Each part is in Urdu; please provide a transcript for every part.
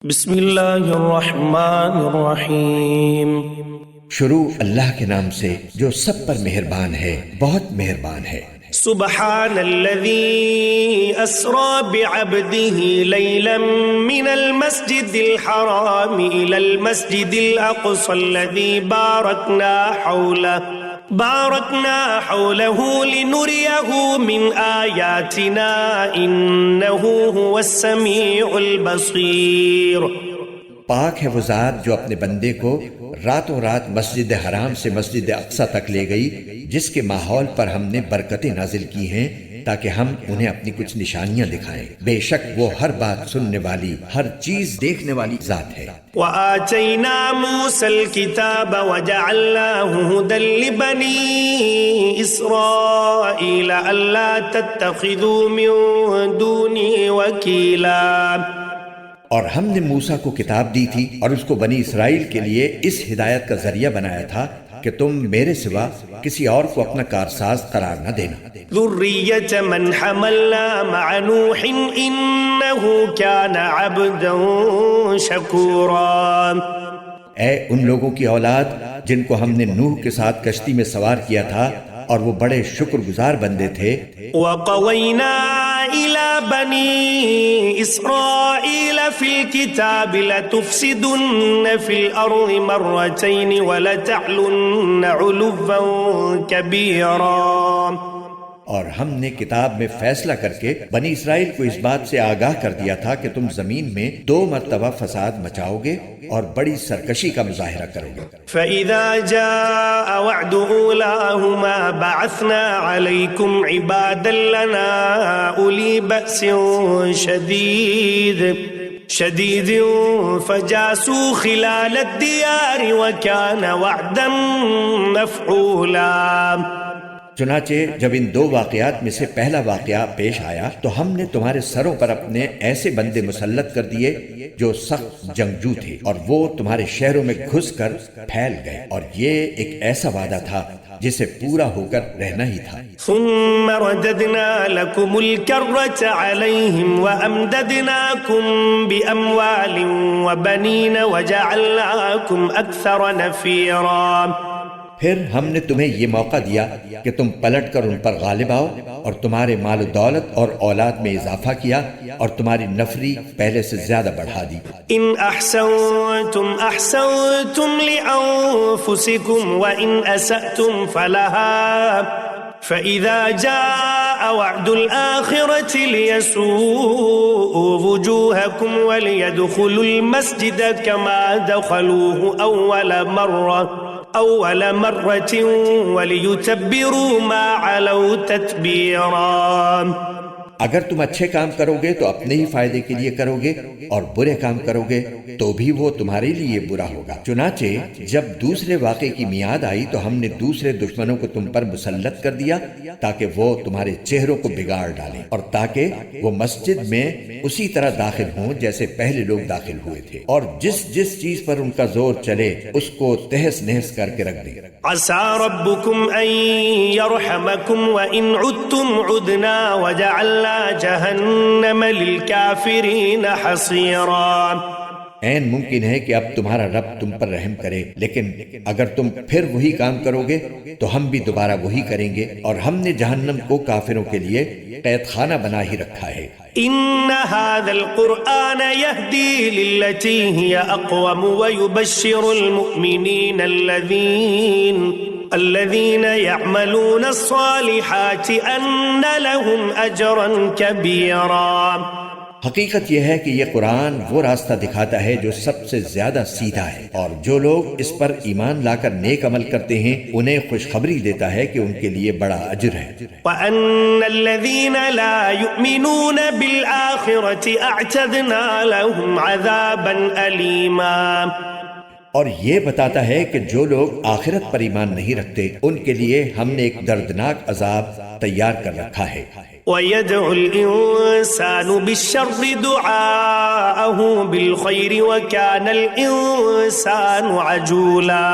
بسم اللہ الرحمن الرحیم۔ شروع اللہ کے نام سے جو سب پر مہربان ہے، بہت مہربان ہے۔ سبحان الذي أسرى بعبده ليلا من المسجد الحرام إلى المسجد الأقصى الذي باركنا حوله لنريه من آياتنا إنه هو السميع البصير۔ پاک ہے وہ ذات جو اپنے بندے کو راتوں رات مسجد حرام سے مسجد اقصی تک لے گئی، جس کے ماحول پر ہم نے برکتیں نازل کی ہیں تاکہ ہم انہیں اپنی کچھ نشانیاں دکھائیں۔ بے شک وہ ہر بات سننے والی، ہر چیز دیکھنے والی ذات ہے۔ وآتينا موسى الكتاب وجعلناه هدى لبني إسرائيل ألا تتخذوا من دوني وكيلا۔ اور ہم نے موسیٰ کو کتاب دی تھی اور اس کو بنی اسرائیل کے لیے اس ہدایت کا ذریعہ بنایا تھا کہ تم میرے سوا کسی اور کو اپنا کارساز قرار نہ دینا۔ ذریة من حملنا مع نوح إنه كان عبدا شكورا۔ اے ان لوگوں کی اولاد جن کو ہم نے نوح کے ساتھ کشتی میں سوار کیا تھا اور وہ بڑے شکر گزار بندے تھے۔ وقوینا إلى بني إسرائيل في الكتاب لتفسدن في الأرض مرتين ولتعلن علوا كبيرا۔ اور ہم نے کتاب میں فیصلہ کر کے بنی اسرائیل کو اس بات سے آگاہ کر دیا تھا کہ تم زمین میں 2 مرتبہ فساد مچاؤ گے اور بڑی سرکشی کا مظاہرہ کرو گے۔ فَإِذَا جَاءَ وَعْدُ أُولَاهُمَا بَعَثْنَا عَلَيْكُمْ عِبَادًا لَنَا أُولِي بَأْسٍ شَدِيدٍ فَجَاسُوا خِلَالَ الدِّيَارِ وَكَانَ وَعْدًا مَفْعُولًا۔ چنانچہ جب ان 2 واقعات میں سے پہلا واقعہ پیش آیا تو ہم نے تمہارے سروں پر اپنے ایسے بندے مسلط کر دیے جو سخت جنگجو تھے، اور وہ تمہارے شہروں میں گھس کر پھیل گئے، اور یہ ایک ایسا وعدہ تھا جسے پورا ہو کر رہنا ہی تھا۔ ثم رددنا لكم الكرة عليهم وأمددناكم بأموال وبنين وجعلناكم أكثر نفيرا۔ پھر ہم نے تمہیں یہ موقع دیا کہ تم پلٹ کر ان پر غالب آؤ، اور تمہارے مال و دولت اور اولاد میں اضافہ کیا، اور تمہاری نفری پہلے سے زیادہ بڑھا دی۔ ان احسنتم احسنتم لانفسکم وان اسأتم فلها فاذا جاء وعد الاخرة ليسوءوا وجوهكم وليدخلوا المسجد كما دخلوه أول مرة وليتبروا ما علوا تتبيرا۔ اگر تم اچھے کام کرو گے تو اپنے ہی فائدے کے لیے کرو گے، اور برے کام کرو گے تو بھی وہ تمہارے لیے برا ہوگا۔ چنانچہ جب دوسرے واقعے کی میعاد آئی تو ہم نے دوسرے دشمنوں کو تم پر مسلط کر دیا تاکہ وہ تمہارے چہروں کو بگاڑ ڈالیں، اور تاکہ وہ مسجد میں اسی طرح داخل ہوں جیسے پہلے لوگ داخل ہوئے تھے، اور جس جس چیز پر ان کا زور چلے اس کو تہس نہس کر کے رکھ دیں۔ عسى ربكم أن يرحمكم وإن عدتم عدنا وجعلنا جهنم للكافرين حصيرا۔ عین ممکن ہے کہ اب تمہارا رب تم پر رحم کرے، لیکن اگر تم پھر وہی کام کرو گے تو ہم بھی دوبارہ وہی کریں گے، اور ہم نے جہنم کو کافروں کے لیے قید خانہ بنا ہی رکھا ہے۔ ان هذا القرآن يهدي للتي هي اقوم ويبشر المؤمنين الذين يعملون الصالحات ان لهم اجرا كبيرا۔ حقیقت یہ ہے کہ یہ قرآن وہ راستہ دکھاتا ہے جو سب سے زیادہ سیدھا ہے، اور جو لوگ اس پر ایمان لا کر نیک عمل کرتے ہیں انہیں خوشخبری دیتا ہے کہ ان کے لیے بڑا اجر ہے۔ وَأَنَّ الَّذِينَ لَا يُؤْمِنُونَ بِالْآخِرَةِ أَعْتَدْنَا لَهُمْ عَذَابًا أَلِيمًا۔ اور یہ بتاتا ہے کہ جو لوگ آخرت پر ایمان نہیں رکھتے ان کے لیے ہم نے ایک دردناک عذاب تیار کر رکھا ہے۔ وَيَدْعُ الْإِنسَانُ بِالشَّرِّ دُعَاءَهُ بِالْخَيْرِ وَكَانَ الْإِنسَانُ عَجُولًا۔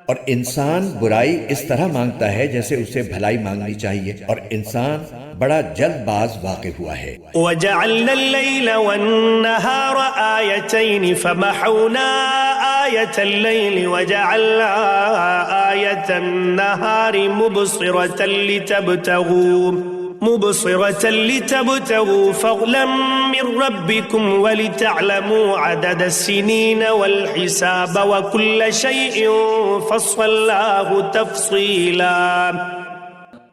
اور انسان برائی اس طرح مانگتا ہے جیسے اسے بھلائی مانگنی چاہیے، اور انسان بڑا جلد باز واقع ہوا ہے۔ وجعلنا الليل والنهار آيتين فمحونا آية الليل وجعلنا آية النهار مبصرة لتبتغوا فضلا من ربكم ولتعلموا عدد السنين والحساب وكل شيء فصلناه تفصيلا۔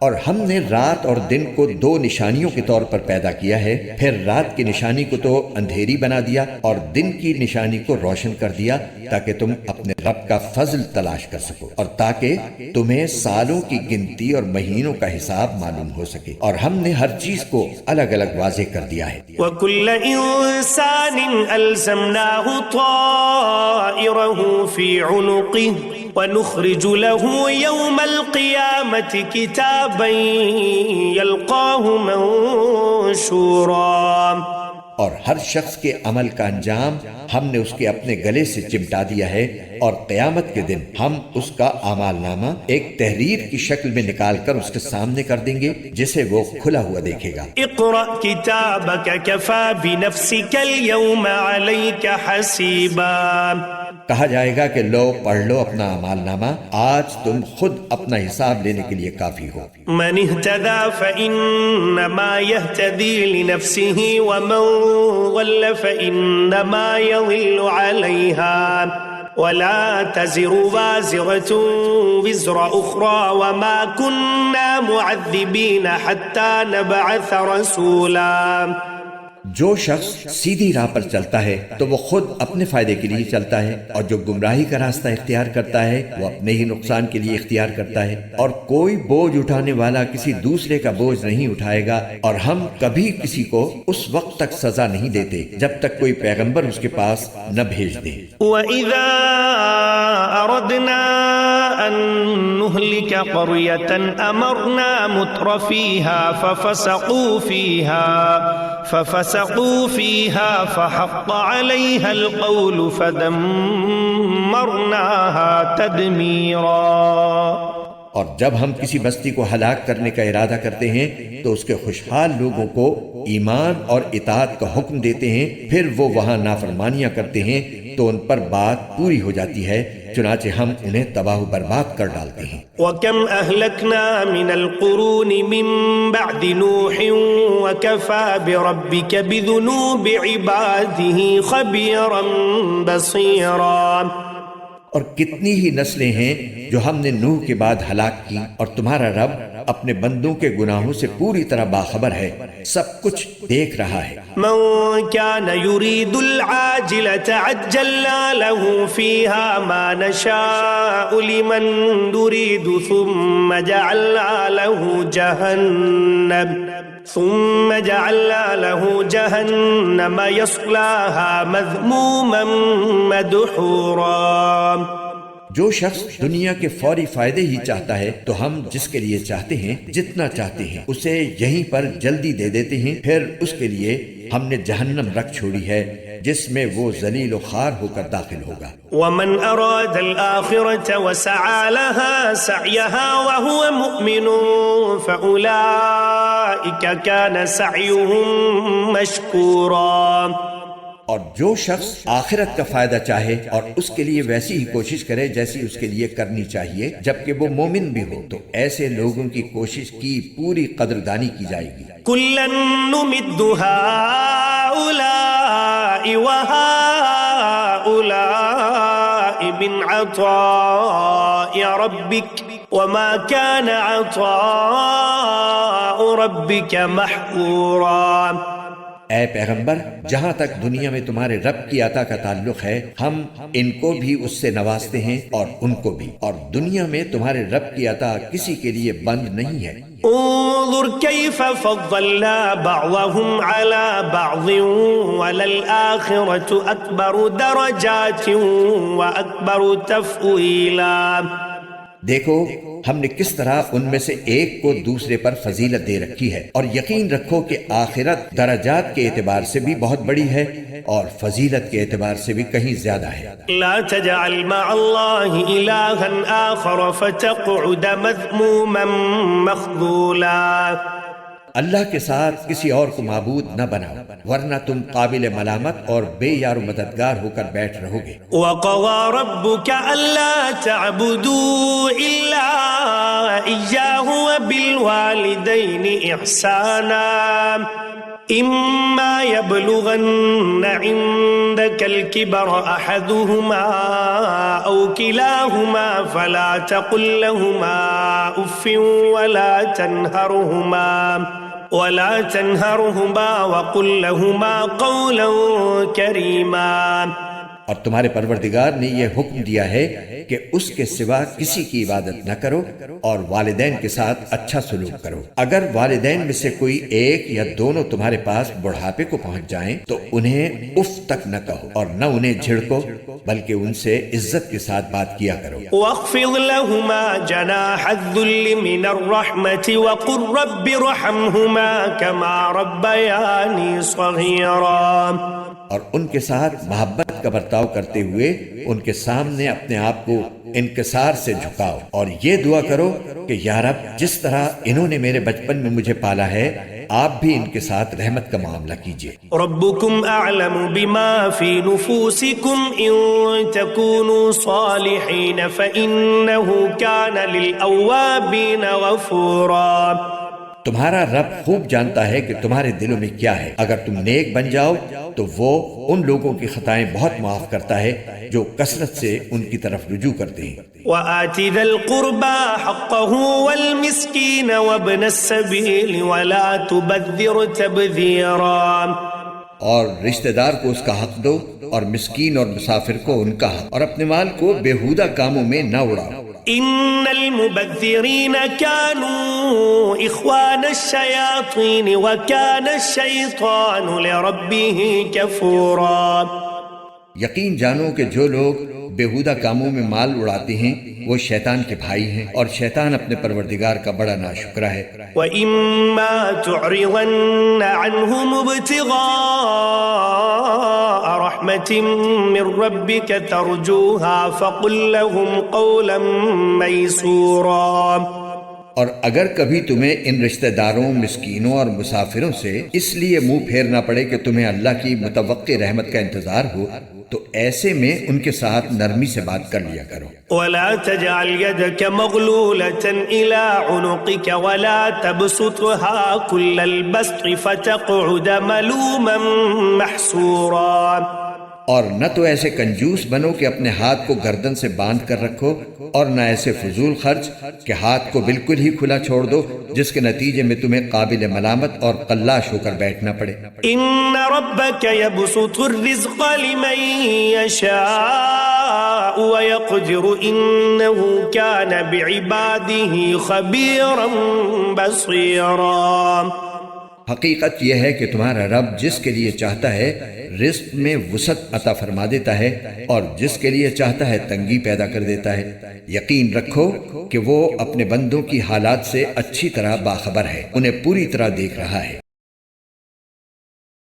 اور ہم نے رات اور دن کو دو نشانیوں کے طور پر پیدا کیا ہے، پھر رات کی نشانی کو تو اندھیری بنا دیا اور دن کی نشانی کو روشن کر دیا، تاکہ تم اپنے رب کا فضل تلاش کر سکو اور تاکہ تمہیں سالوں کی گنتی اور مہینوں کا حساب معلوم ہو سکے، اور ہم نے ہر چیز کو الگ الگ واضح کر دیا ہے۔ وَكُلَّ إِنسَانٍ أَلْزَمْنَاهُ طَائِرَهُ فِي عُنُقِهِ وَنُخْرِجُ لَهُ يَوْمَ الْقِيَامَةِ كِتَابًا يَلْقَاهُ مَنشُورًا۔ اور ہر شخص کے عمل کا انجام ہم نے اس کے اپنے گلے سے چمٹا دیا ہے، اور قیامت کے دن ہم اس کا اعمال نامہ ایک تحریر کی شکل میں نکال کر اس کے سامنے کر دیں گے، جسے وہ کھلا ہوا دیکھے گا۔ اقرأ كتابك كفى بنفسك اليوم عليك حسيبا۔ کہا جائے گا کہ لو پڑھ لو اپنا اعمال نامہ، آج تم خود اپنا حساب لینے کے لیے کافی ہو۔ من اهتدى فإنما يهتدي لنفسه ومن ضل فإنما يضل عليها ولا تزر وازرة وزر أخرى وما كنا معذبين حتى نبعث رسولا۔ جو شخص سیدھی راہ پر چلتا ہے تو وہ خود اپنے فائدے کے لیے چلتا ہے، اور جو گمراہی کا راستہ اختیار کرتا ہے وہ اپنے ہی نقصان کے لیے اختیار کرتا ہے، اور کوئی بوجھ اٹھانے والا کسی دوسرے کا بوجھ نہیں اٹھائے گا، اور ہم کبھی کسی کو اس وقت تک سزا نہیں دیتے جب تک کوئی پیغمبر اس کے پاس نہ بھیج دے۔ وَإِذَا أَرَدْنَا أَن نُهْلِكَ قَرْيَةً أَمَرْنَا مُتْرَ فِيهَا ففسقوا فيها فحق عليها القول فدمرناها تدميرا۔ اور جب ہم کسی بستی کو ہلاک کرنے کا ارادہ کرتے ہیں تو اس کے خوشحال لوگوں کو ایمان اور اطاعت کا حکم دیتے ہیں، پھر وہ وہاں نافرمانیاں کرتے ہیں تو ان پر بات پوری ہو جاتی ہے، چنانچہ ہم انہیں تباہ و برباد کر ڈالتے ہیں۔ وَكَمْ أَهْلَكْنَا مِنَ الْقُرُونِ مِنْ بَعْدِ نُوحٍ وَكَفَى بِرَبِّكَ بِذُنُوبِ عِبَادِهِ خَبِيرًا بَصِيرًا۔ اور کتنی ہی نسلیں ہیں جو ہم نے نوح کے بعد ہلاک کی، اور تمہارا رب اپنے بندوں کے گناہوں سے پوری طرح باخبر ہے، سب کچھ دیکھ رہا ہے۔ من كان يريد العاجلة عجلنا له فيها ما نشاء لمن نريد ثم جعلنا له جهنم يصلاها مذموما مدحورا۔ جو شخص دنیا کے فوری فائدے ہی چاہتا ہے تو ہم جس کے لیے چاہتے ہیں جتنا چاہتے ہیں اسے یہیں پر جلدی دے دیتے ہیں، پھر اس کے لیے ہم نے جہنم رکھ چھوڑی ہے جس میں وہ ذلیل و خوار ہو کر داخل ہوگا۔ ومن اراد الآخرة وسعى لها سعيها وهو مؤمن فأولئك كان سعيهم مشكورا۔ اور جو شخص آخرت کا فائدہ چاہے اور اس کے لیے ویسی ہی کوشش کرے جیسی اس کے لیے کرنی چاہیے جبکہ وہ مومن بھی ہو، تو ایسے لوگوں کی کوشش کی پوری قدردانی کی جائے گی۔ كُلًّا نُمِدُّ هَؤُلَاءِ وَهَؤُلَاءِ مِنْ عَطَاءِ رَبِّكَ وَمَا كَانَ عَطَاءُ رَبِّكَ مَحْظُورًا۔ اے پیغمبر، جہاں تک دنیا میں تمہارے رب کی عطا کا تعلق ہے ہم ان کو بھی اس سے نوازتے ہیں اور ان کو بھی، اور دنیا میں تمہارے رب کی عطا کسی کے لیے بند نہیں ہے۔ انظر كيف فضلنا بعضهم على بعض وللآخرة أكبر درجات وأكبر تفضيلا۔ دیکھو ہم نے کس طرح ان میں سے ایک کو دوسرے پر فضیلت دے رکھی ہے، اور یقین رکھو کہ آخرت درجات کے اعتبار سے بھی بہت بڑی ہے اور فضیلت کے اعتبار سے بھی کہیں زیادہ ہے۔ لا تجعل مع الله إلها آخر فتقعد مذموما مخذولا۔ اللہ کے ساتھ کسی اور کو معبود نہ بناؤ، ورنہ تم قابل ملامت اور بے یار و مددگار ہو کر بیٹھ رہو گے۔ وقضى ربك ألا تعبدوا إلا إياه وبالوالدين إحسانا إما يبلغن عندك الكبر أحدهما أو كلاهما فلا تقل لهما أف ولا تنهرهما وقل لهما قولا كريما۔ اور تمہارے پروردگار نے یہ حکم دیا ہے کہ اس کے سوا کسی کی عبادت نہ کرو اور والدین کے ساتھ اچھا سلوک کرو۔ اگر والدین میں سے کوئی ایک یا دونوں تمہارے پاس بڑھاپے کو پہنچ جائیں تو انہیں اف تک نہ کہو اور نہ انہیں جھڑکو، بلکہ ان سے عزت کے ساتھ بات کیا کرو۔ واخفض لهما جناح الذل من الرحمة وقل رب ارحمهما كما ربياني صغيرا۔ اور ان کے ساتھ محبت کا برتاؤ کرتے ہوئے ان کے سامنے اپنے آپ کو انکسار سے جھکاؤ اور یہ دعا کرو کہ یا رب جس طرح انہوں نے میرے بچپن میں مجھے پالا ہے آپ بھی ان کے ساتھ رحمت کا معاملہ کیجیے۔ ربكم اعلم بما في نفوسكم ان تكونوا صالحين فانه كان للاوابين غفورا۔ تمہارا رب خوب جانتا ہے کہ تمہارے دلوں میں کیا ہے، اگر تم نیک بن جاؤ تو وہ ان لوگوں کی خطائیں بہت معاف کرتا ہے جو کثرت سے ان کی طرف رجوع کرتے ہیں۔ وآت ذا القربى حقه والمسكين وابن السبيل ولا تبذر تبذيرا۔ اور رشتہ دار کو اس کا حق دو اور مسکین اور مسافر کو ان کا حق، اور اپنے مال کو بیہودہ کاموں میں نہ اڑاؤ۔ ان المبذرین كانوا اخوان الشیاطین وكان الشیطان لربه کفورا۔ یقین جانو کہ جو لوگ بیہودہ کاموں میں مال اڑاتے ہیں وہ شیطان کے بھائی ہیں اور شیطان اپنے پروردگار کا بڑا ناشکرا ہے۔ وَإِمَّا تُعْرِضَنَّ عَنْهُمُ ابْتِغَاءَ رَحْمَةٍ مِّن رَّبِّكَ تَرْجُوهَا فَقُل لَّهُمْ قَوْلًا مَّيْسُورًا۔ اور اگر کبھی تمہیں ان رشتہ داروں، مسکینوں اور مسافروں سے اس لیے منہ پھیرنا پڑے کہ تمہیں اللہ کی متوقع رحمت کا انتظار ہو تو ایسے میں ان کے ساتھ نرمی سے بات کر لیا کرو۔ وَلَا تَجْعَلْ يَدَكَ مَغْلُولَةً إِلَىٰ عُنُقِكَ وَلَا تَبْسُطْهَا كُلَّ الْبَسْطِ فَتَقْعُدَ مَلُومًا مَّحْسُورًا۔ اور نہ تو ایسے کنجوس بنو کہ اپنے ہاتھ کو گردن سے باندھ کر رکھو، اور نہ ایسے فضول خرچ کہ ہاتھ کو بالکل ہی کھلا چھوڑ دو جس کے نتیجے میں تمہیں قابل ملامت اور قلاش ہو کر بیٹھنا پڑے۔ ان ربک یبسط الرزق لمن یشاء ویقدر انه کان بعباده خبیرا بصیرا۔ حقیقت یہ ہے کہ تمہارا رب جس کے لیے چاہتا ہے رزق میں وسعت عطا فرما دیتا ہے اور جس کے لیے چاہتا ہے تنگی پیدا کر دیتا ہے۔ یقین رکھو کہ وہ اپنے بندوں کی حالات سے اچھی طرح باخبر ہے، انہیں پوری طرح دیکھ رہا ہے۔